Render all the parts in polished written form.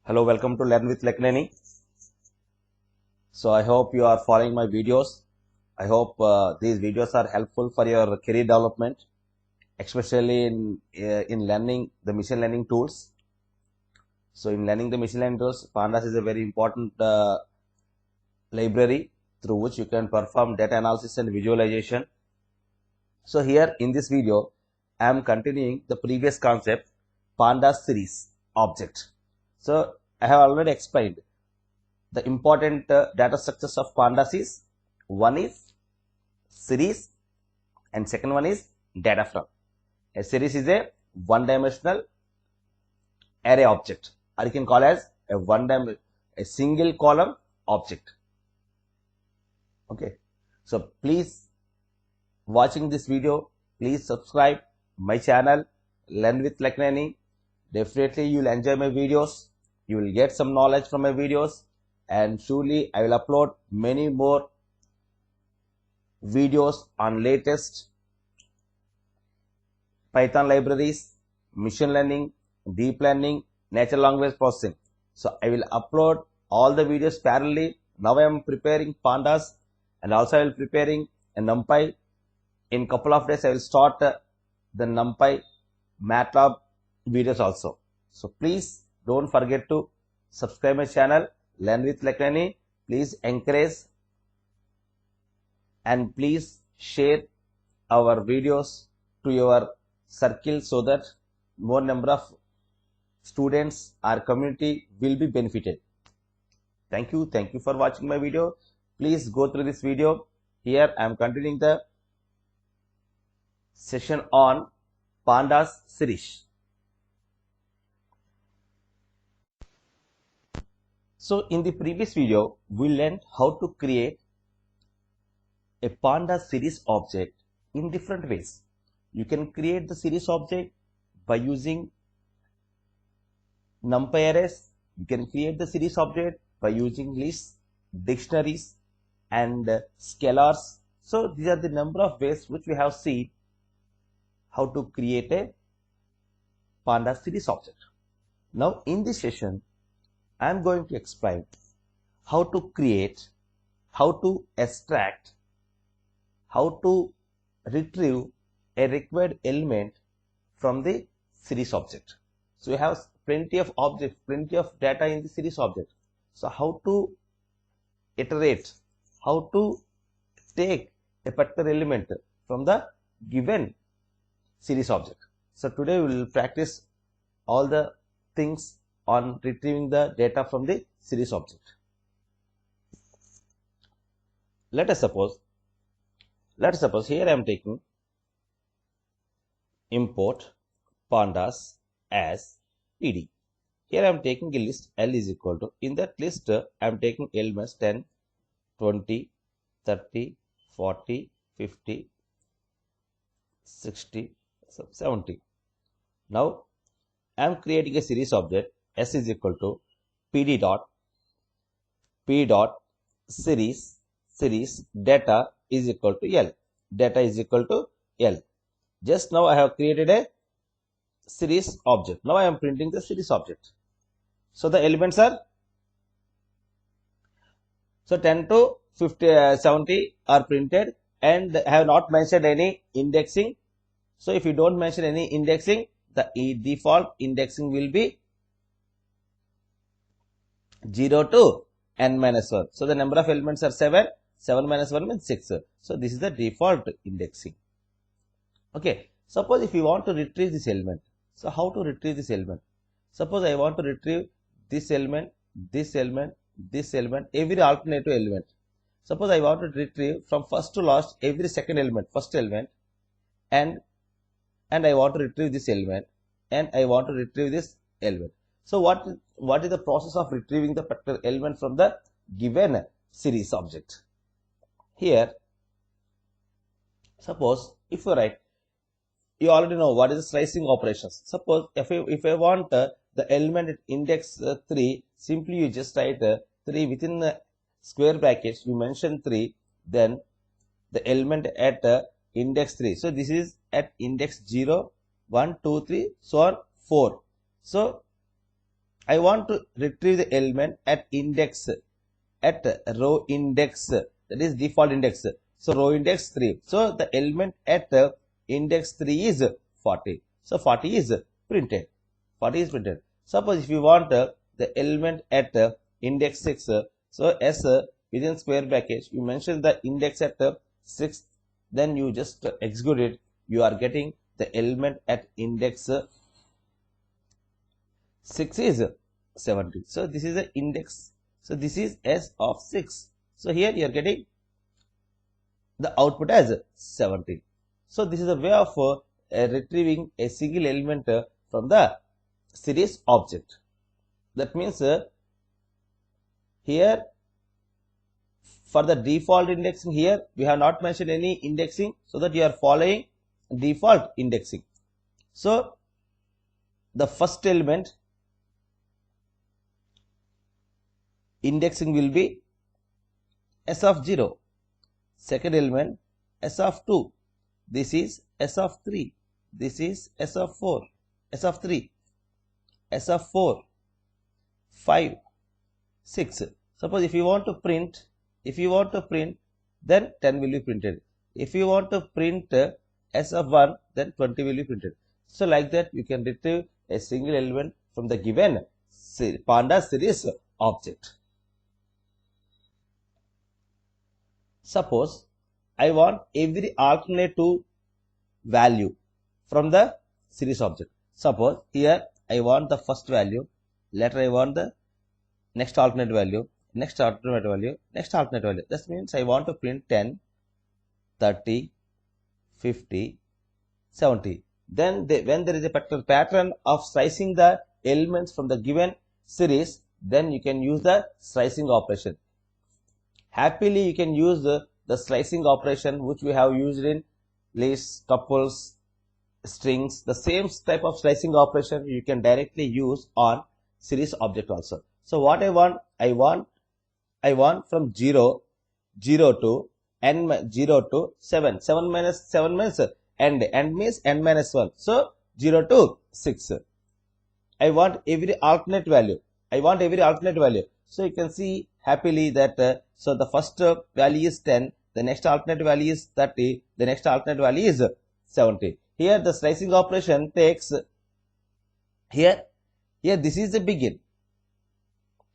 Hello, welcome to Learn with Lakineni. So I hope you are following my videos. I hope these videos are helpful for your career development, especially in learning the machine learning tools. So in learning the machine learning tools, Pandas is a very important library through which you can perform data analysis and visualization. So here in this video, I am continuing the previous concept, Pandas series object. So I have already explained the important data structures of Pandas is one is series and second one is data from. A series is a one-dimensional array object, or you can call as a single column object. Okay, so please watching this video, please subscribe my channel Learn with Lakineni. Definitely you will enjoy my videos, you will get some knowledge from my videos, and surely I will upload many more videos on latest Python libraries, machine learning, deep learning, natural language processing. So I will upload all the videos parallelly. Now I am preparing Pandas, and also I will preparing a NumPy. In couple of days I will start the NumPy MATLAB videos also. So please don't forget to subscribe my channel Learn with Lakineni. Please encourage and please share our videos to your circle so that more number of students or community will be benefited. Thank you for watching my video. Please go through this video. Here I am continuing the session on Pandas series. So in the previous video, we learned how to create a Pandas series object in different ways. You can create the series object by using NumPy arrays. You can create the series object by using lists, dictionaries, and scalars. So these are the number of ways which we have seen how to create a Pandas series object. Now in this session, I am going to explain how to create, how to extract, how to retrieve a required element from the series object. So we have plenty of objects, plenty of data in the series object. So how to iterate, how to take a particular element from the given series object. So today we will practice all the things on retrieving the data from the series object. Let us suppose here I am taking import pandas as pd. Here I am taking a list L is equal to, in that list I am taking elements 10, 20, 30, 40, 50, 60, 70. Now I am creating a series object S is equal to pd dot series data is equal to L. Data is equal to L. Just now I have created a series object. Now I am printing the series object. So the elements are 10 to 50, 70 are printed, and I have not mentioned any indexing. So if you don't mention any indexing, the default indexing will be 0 to n minus 1. So the number of elements are 7. 7 minus 1 means 6. So this is the default indexing. Okay. Suppose if you want to retrieve this element. So how to retrieve this element? Suppose I want to retrieve this element, this element, this element, every alternative element. Suppose I want to retrieve from first to last every second element, first element, and I want to retrieve this element, and I want to retrieve this element. So what is the process of retrieving the particular element from the given series object? Here, suppose if you write, you already know what is the slicing operations. Suppose if I want the element at index 3, simply you just write 3 within the square brackets, you mention 3, then the element at index 3. So this is at index 0, 1, 2, 3, so on 4. So I want to retrieve the element at index, at row index, that is default index. So row index 3. So the element at index 3 is 40. So 40 is printed. 40 is printed. Suppose if you want the element at index 6, so s within square bracket, you mention the index at 6, then you just execute it. You are getting the element at index 6 is 70. So this is the index. So this is s of 6. So here you are getting the output as 70. So this is a way of retrieving a single element from the series object. That means here for the default indexing, here we have not mentioned any indexing, so that you are following default indexing. So the first element indexing will be s of 0, second element s of 2, this is s of 3, this is s of 4, s of 3, s of 4, 5, 6. Suppose if you want to print, then 10 will be printed. If you want to print s of 1, then 20 will be printed. So like that you can retrieve a single element from the given Pandas series object. Suppose I want every alternative value from the series object. Suppose here I want the first value, later I want the next alternate value, next alternate value, next alternate value. That means I want to print 10, 30, 50, 70. Then when there is a particular pattern of slicing the elements from the given series, then you can use the slicing operation. Happily you can use the slicing operation which we have used in lists, tuples, strings. The same type of slicing operation you can directly use on series object also. So what I want from 0 to n 0 to 7. 7 minus 7 means end means n minus 1. So 0 to 6. I want every alternate value. So you can see happily that so the first value is 10, the next alternate value is 30, the next alternate value is 70. Here the slicing operation takes here this is the begin,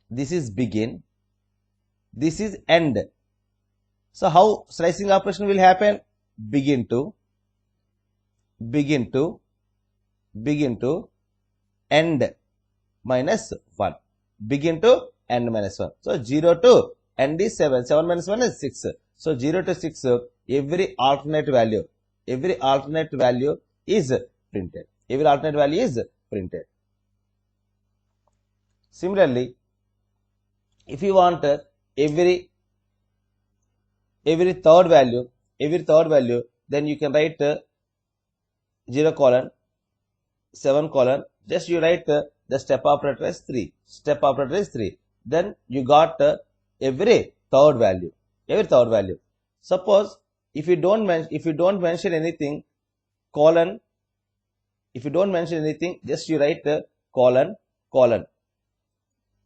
this is begin, this is end. So how slicing operation will happen? Begin to end minus 1. Begin to end minus 1. So 0 to end is 7. 7 minus 1 is 6. So 0 to 6, every alternate value is printed. Every alternate value is printed. Similarly, if you want every third value, then you can write 0 colon 7 colon, just you write the step operator as 3. Step operator is 3. Then you got every third value. Suppose if you don't mention anything, colon. If you don't mention anything, just you write colon.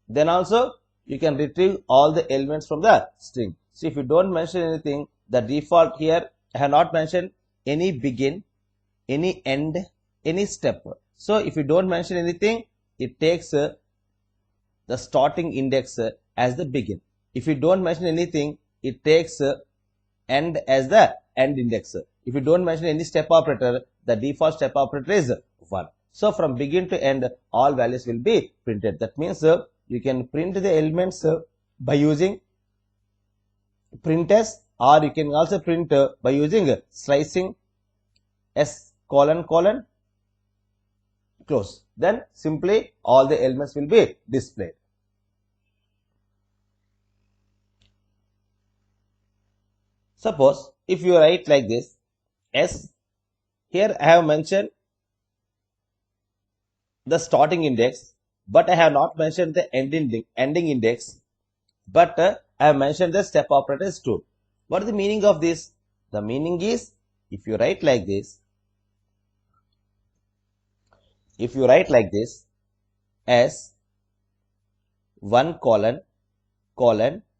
Then also you can retrieve all the elements from the string. So if you don't mention anything, the default here I have not mentioned any begin, any end, any step. So if you don't mention anything, it takes the starting index as the begin. If you don't mention anything, it takes end as the end index. If you don't mention any step operator, the default step operator is 1. So from begin to end, all values will be printed. That means you can print the elements by using printf, or you can also print by using slicing s colon close. Then simply all the elements will be displayed. Suppose if you write like this, s, here I have mentioned the starting index, but I have not mentioned the ending index, but I have mentioned the step operator is true. What is the meaning of this? The meaning is, if you write like this, s 1 colon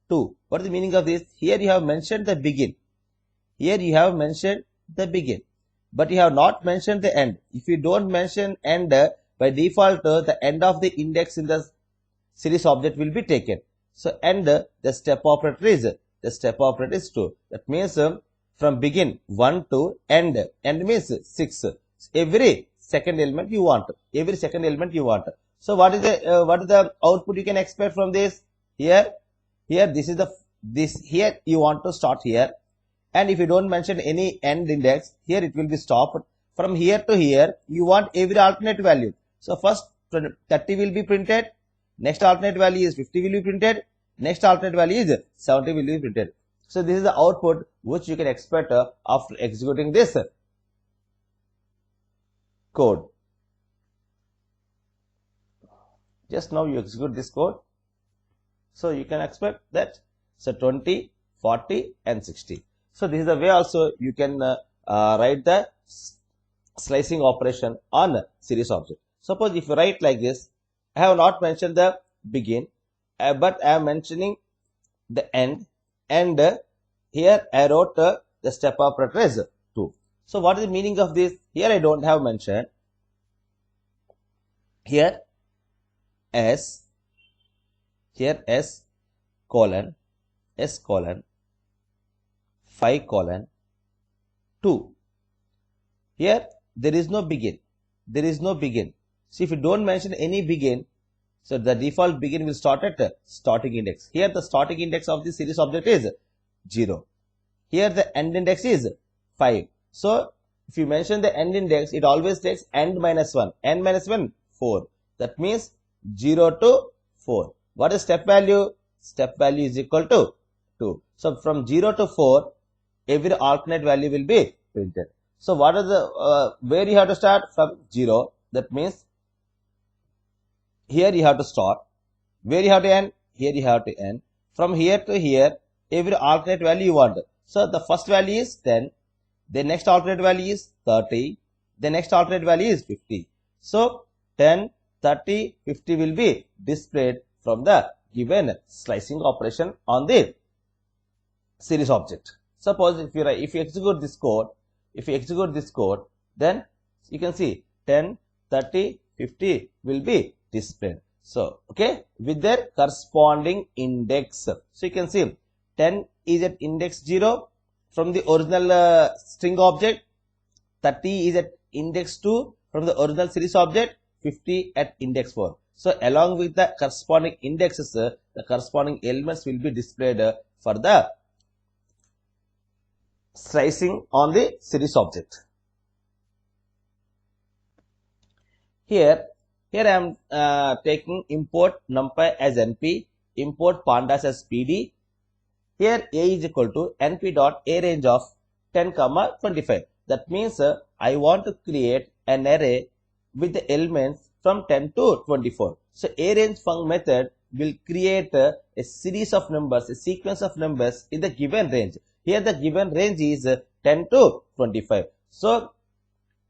2. What is the meaning of this? Here you have mentioned the begin. Here you have mentioned the begin, but you have not mentioned the end. If you don't mention end, by default, the end of the index in the series object will be taken. So end, the step operator is 2. That means from begin 1 to end means 6. Every second element you want. So what is the output you can expect from this? Here here you want to start here, and if you don't mention any end index, here it will be stopped. From here to here you want every alternate value. So first 30 will be printed, next alternate value is 50 will be printed, next alternate value is 70 will be printed. So this is the output which you can expect after executing this code. Just now you execute this code, so you can expect that. So 20, 40 and 60. So this is the way also you can write the slicing operation on series object. Suppose if you write like this, I have not mentioned the begin, but I am mentioning the end, and here I wrote the step operator is 2. So what is the meaning of this? Here I don't have mentioned. Here S colon 5 colon 2. Here there is no begin. So if you don't mention any begin, so the default begin will start at starting index. Here the starting index of the series object is 0. Here the end index is 5. So if you mention the end index, it always takes end minus 1. End minus 1, 4. That means 0 to 4. What is step value? Step value is equal to 2. So from 0 to 4, every alternate value will be printed. So what are the where you have to start? From 0. That means here you have to start. Where you have to end? Here you have to end. From here to here, every alternate value you want. So the first value is 10. The next alternate value is 30. The next alternate value is 50. So 10, 30, 50 will be displayed from the given slicing operation on the series object. Suppose if you execute this code, then you can see 10, 30, 50 will be displayed. So okay, with their corresponding index. So you can see 10 is at index 0 from the original string object, 30 is at index 2 from the original series object, 50 at index 4. So along with the corresponding indexes, the corresponding elements will be displayed for the slicing on the series object. Here I am taking import numpy as np, import pandas as pd. Here a is equal to np dot a range of 10, 25. That means I want to create an array with the elements from 10 to 24. So a range func method will create a series of numbers, a sequence of numbers in the given range. Here the given range is 10 to 25. So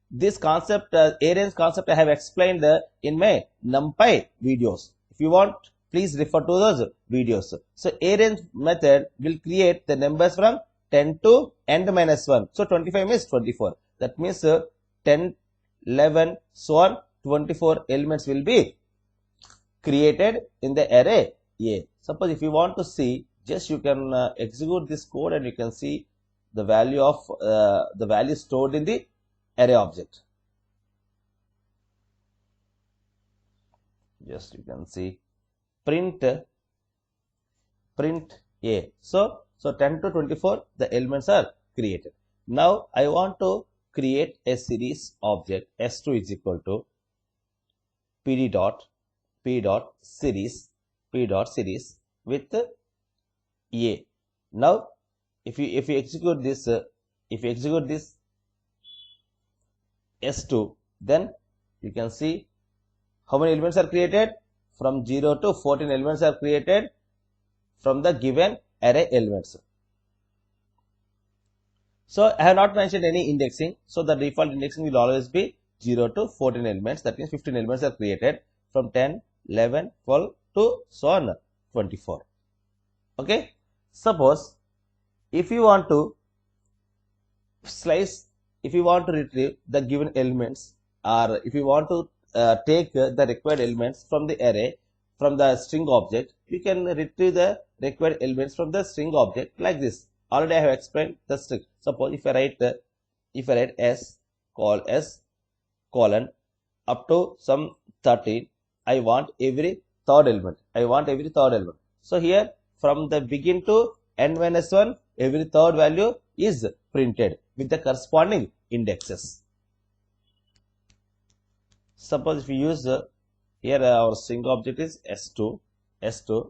this concept, a range concept, I have explained in my numpy videos. If you want, please refer to those videos. So a range method will create the numbers from 10 to n minus 1. So 25 means 24. That means 10, 11, so on, 24 elements will be created in the array A. Suppose if you want to see, just you can execute this code and you can see the value of the value stored in the array object. Just you can see print A. So 10 to 24 the elements are created. Now I want to create a series object. S2 is equal to p dot series with A. Now if you execute this S2, then you can see how many elements are created. From 0 to 14 elements are created from the given array elements. So I have not mentioned any indexing. So the default indexing will always be 0 to 14 elements. That means 15 elements are created from 10, 11, 12, to so on 24. Okay. Suppose if you want to slice, if you want to retrieve the given elements, or if you want to take the required elements from the array, from the string object, you can retrieve the required elements from the string object like this. Already I have explained the string. Suppose if I write s colon up to some 13, I want every third element. So here from the begin to n minus 1, every third value is printed with the corresponding indexes. Suppose if we use here our string object is s2,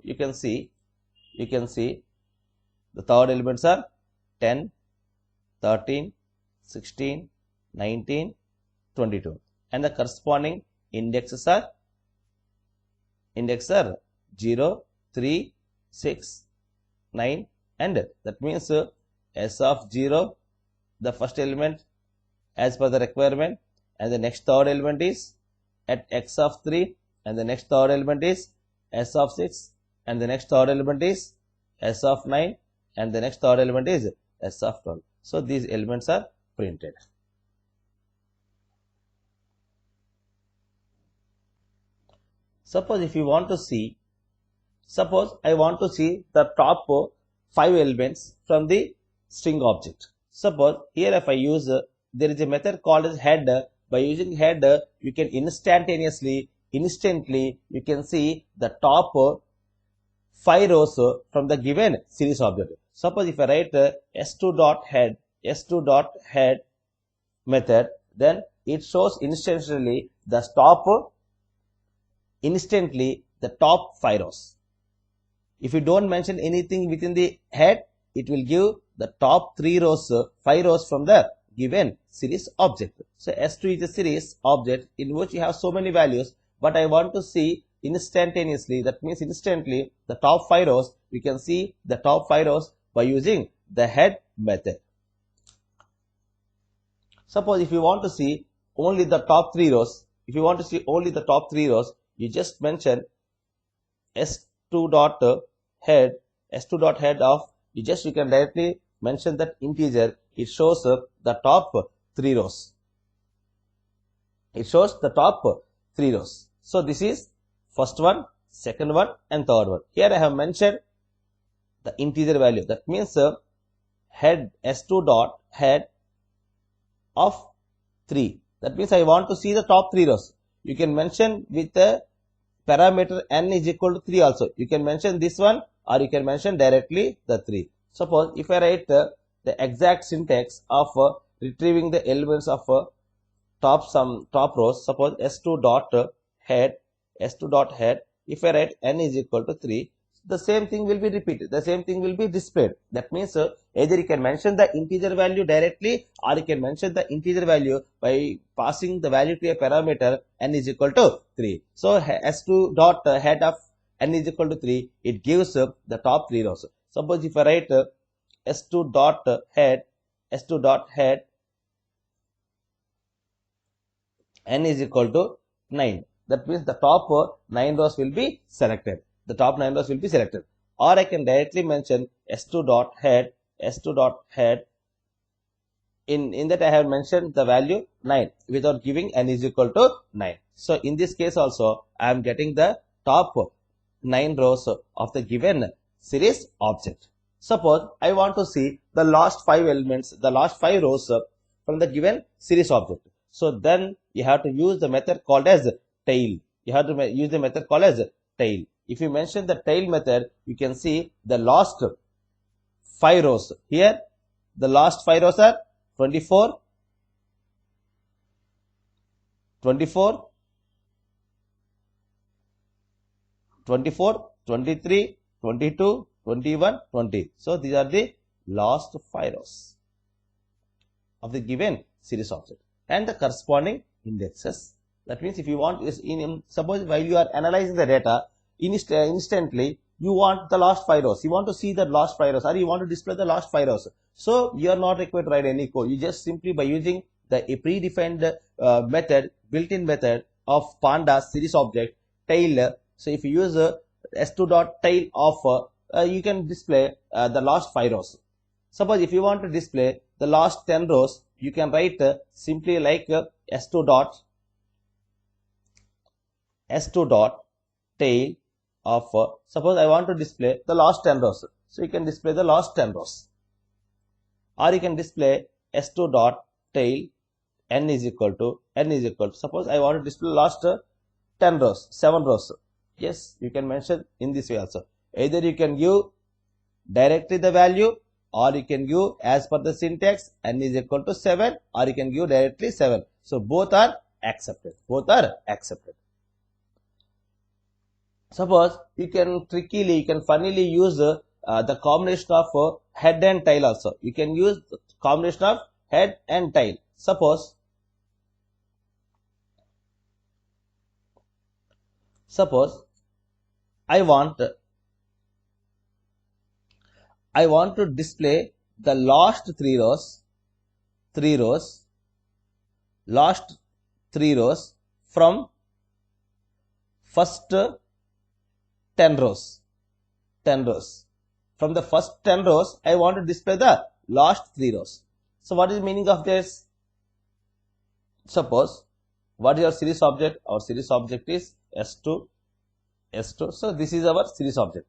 you can see the third elements are 10, 13, 16, 19, 22, and the corresponding indexes are 0, 3, 6, 9, and that means s of 0, the first element as per the requirement, and the next third element is at x of 3, and the next third element is s of 6, and the next third element is s of 9, and the next third element is s of 12. So these elements are printed. Suppose if you want to see, suppose I want to see the top 5 elements from the string object. Suppose here if I use, there is a method called as head. By using head, you can instantly you can see the top 5 rows from the given series object. Suppose if I write s2.head method, then it shows instantly the top 5 rows. If you don't mention anything within the head, it will give the top 5 rows from the given series object. So S2 is a series object in which you have so many values, but I want to see instantaneously, that means instantly, the top 5 rows. You can see the top 5 rows by using the head method. Suppose if you want to see only the top 3 rows, you just mention s2.head of, you can directly mention that integer. It shows the top 3 rows. So this is first one, second one, and third one. Here I have mentioned the integer value. That means head s2.head of 3. That means I want to see the top 3 rows. You can mention with the parameter n is equal to 3 also. You can mention this one, or you can mention directly the 3. Suppose if I write the exact syntax of retrieving the elements of top rows, suppose s2.head, if I write n is equal to 3, the same thing will be repeated, the same thing will be displayed. That means either you can mention the integer value directly, or you can mention the integer value by passing the value to a parameter n is equal to 3. So s2.head of n is equal to 3, it gives the top 3 rows. Suppose if I write s2.head n is equal to 9. That means the top 9 rows will be selected. Or I can directly mention s2.head. In that I have mentioned the value 9 without giving n is equal to 9. So in this case also I am getting the top 9 rows of the given series object. Suppose I want to see the last 5 elements, the last 5 rows from the given series object. So then you have to use the method called as tail. If you mention the tail method, you can see the last 5 rows. Here the last 5 rows are 24, 23, 22, 21, 20. So these are the last 5 rows of the given series object and the corresponding indexes. That means if you want, suppose while you are analyzing the data, instantly you want the last 5 rows, you want to see the last 5 rows, or you want to display the last 5 rows. So you are not required to write any code. You just simply by using the predefined built-in method of Pandas series object tail. So if you use s2 dot tail of you can display the last 5 rows. Suppose if you want to display the last 10 rows, you can write simply like s2 dot tail of suppose I want to display the last 10 rows. So you can display the last 10 rows, or you can display s2 dot tail n is equal to suppose I want to display last 10 rows, 7 rows. Yes, you can mention in this way also. Either you can give directly the value, or you can give as per the syntax n is equal to 7, or you can give directly 7. So both are accepted. Suppose you can funnily use the combination of head and tail also. You can use the combination of head and tail. Suppose I want to display the last 3 rows from first 10 rows. From the first 10 rows, I want to display the last 3 rows. So what is the meaning of this? Suppose, what is your series object? Our series object is S2. So this is our series object.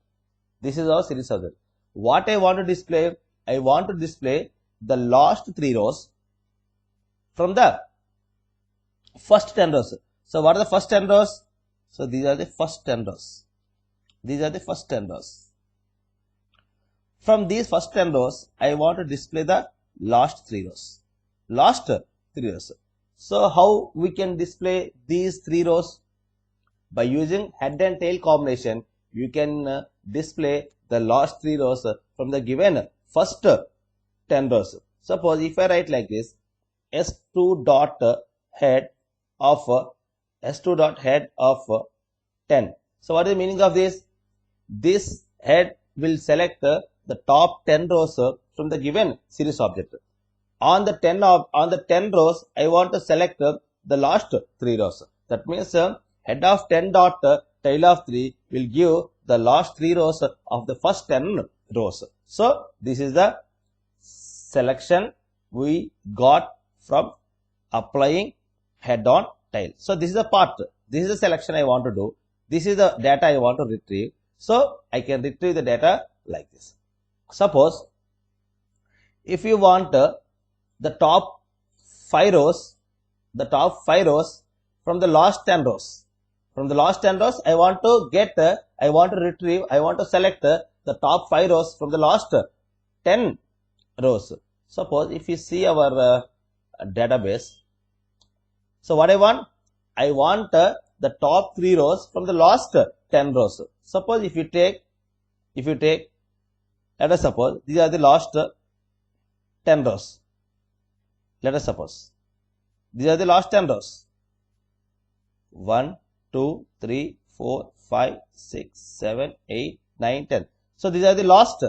What I want to display? I want to display the last 3 rows from the first 10 rows. So what are the first 10 rows? So these are the first 10 rows. From these first 10 rows, I want to display the last 3 rows. So how we can display these 3 rows? By using head and tail combination, you can display the last 3 rows from the given first 10 rows. Suppose if I write like this, s2 dot head of 10. So what is the meaning of this? This head will select the top 10 rows from the given series object. On the 10 rows, I want to select the last 3 rows. That means head of 10 dot tail of 3 will give the last 3 rows of the first 10 rows. So this is the selection we got from applying head on tail. So this is the part. This is the selection I want to do. This is the data I want to retrieve. So I can retrieve the data like this. Suppose if you want the top 5 rows from the last 10 rows. From the last 10 rows, I want to select the top 5 rows from the last 10 rows. Suppose if you see our database, so what I want the top 3 rows from the last 10 rows. Suppose if you take, let us suppose these are the last 10 rows. Let us suppose these are the last 10 rows. 1, 2, 3, 4, 5, 6, 7, 8, 9, 10. So these are the last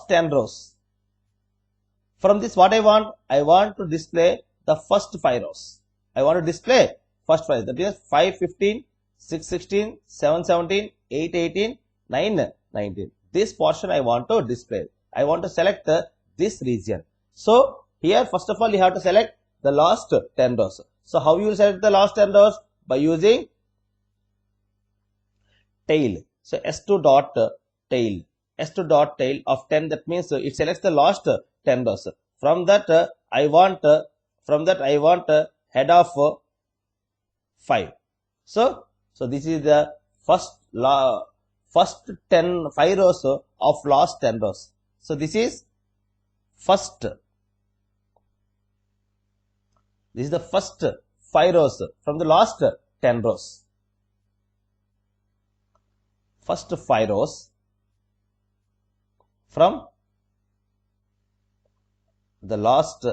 10 rows. From this, what I want to display the first 5 rows. That is 5, 15, 6, 16, 7, 17, 8, 18, 9, 19. This portion I want to display. I want to select this region. So here, first of all, you have to select the last 10 rows. So how you will select the last 10 rows? By using tail. So s2 dot tail of 10. That means it selects the last 10 rows. From that I want head of 5. So this is the first 5 rows of last 10 rows. So this is the first 5 rows from the last 10 rows. First 5 rows from the last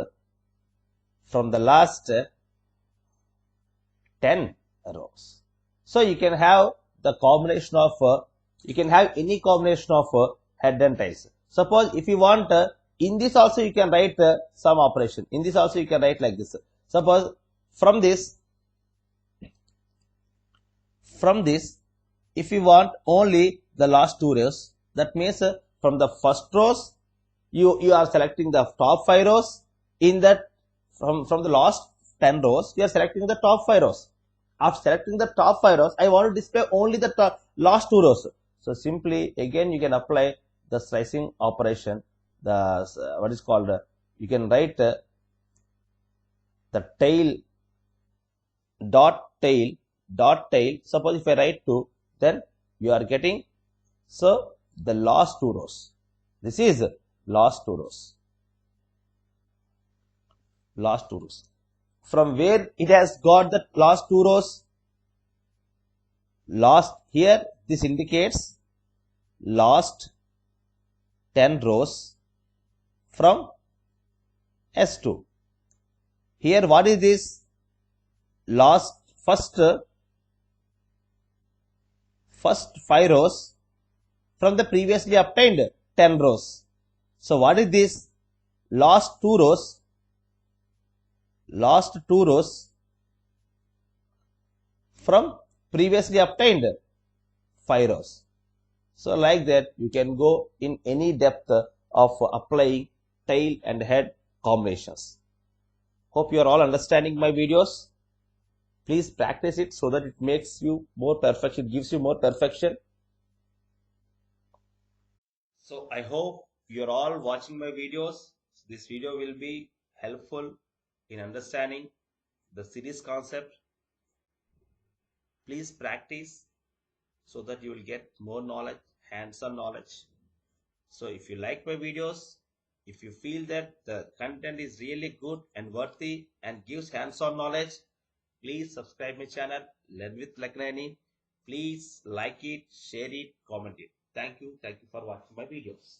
10 rows. So you can have the combination of any combination of head and tails. Suppose if you want in this also you can write some operation. In this also you can write like this. Suppose from this If you want only the last two rows, that means from the first rows, you are selecting the top 5 rows. In that, from the last 10 rows, you are selecting the top 5 rows. After selecting the top 5 rows, I want to display only the last two rows. So simply, again, you can apply the slicing operation. The what is called, you can write the tail dot tail. Suppose if I write 2, then you are getting, so the last two rows. This is last two rows. Last two rows. From where it has got the last two rows? Last, here this indicates last 10 rows from S2. Here what is this? Last first 5 rows from the previously obtained 10 rows. So what is this? Last two rows from previously obtained 5 rows. So like that, you can go in any depth of applying tail and head combinations. Hope you are all understanding my videos. Please practice it so that it makes you more perfection, gives you more perfection. So I hope you are all watching my videos. This video will be helpful in understanding the series concept. Please practice so that you will get more knowledge, hands-on knowledge. So if you like my videos, if you feel that the content is really good and worthy and gives hands-on knowledge, please subscribe my channel, Learn with Lakineni. Please like it, share it, comment it. Thank you. Thank you for watching my videos.